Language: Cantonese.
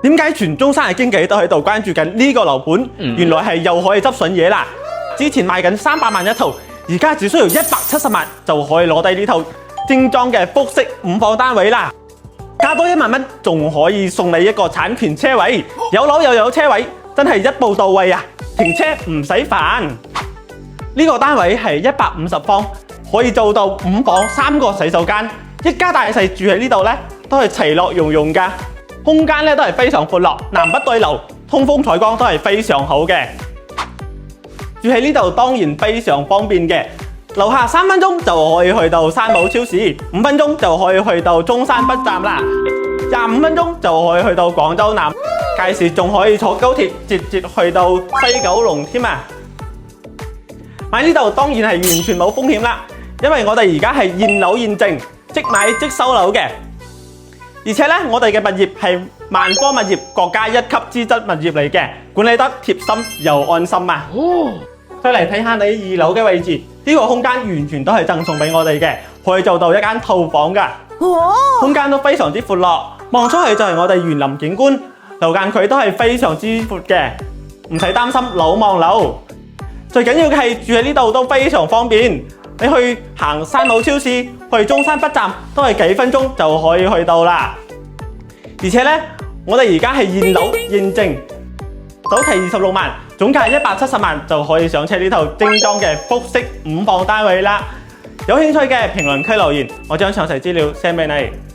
點解全中山嘅經紀都喺度關注緊呢個樓盤？原來係又可以執筍嘢啦！之前賣緊300萬一套，而家只需要170萬就可以攞低呢套精裝嘅複式5房單位啦！加多1萬蚊，仲可以送你一個產權車位，有樓又有車位，真係一步到位啊！停車唔使煩。呢個單位係150方，可以做到5房3個洗手間，一家大細住喺呢度呢，都係其樂融融㗎。空間咧都係非常闊落，南北對流，通風採光都係非常好嘅。住喺呢度當然非常方便嘅，樓下3分鐘就可以去到山姆超市，5分鐘就可以去到中山北站啦，25分鐘就可以去到廣州南，屆時仲可以坐高鐵直接去到西九龍添啊！買呢度當然係完全冇風險啦，因為我哋而家係現樓現證，即買即收樓嘅。而且咧，我哋嘅物業係萬科物業國家1級資質物業嚟嘅，管理得貼心又安心啊！再嚟睇下你2樓嘅位置，呢個空間完全都係贈送俾我哋嘅，可以做到一間套房㗎。空間都非常之闊落，望出去就係我哋園林景觀，樓間距都係非常之闊嘅，唔使擔心樓望樓。最緊要嘅係住喺呢度都非常方便。你去行山姆超市，去中山北站都係幾分鐘就可以去到啦。而且呢，我哋而家係現樓現證，首期26萬，總價170萬就可以上車呢套精裝嘅複式5房單位啦。有興趣嘅評論區留言，我將詳細資料 send 俾你。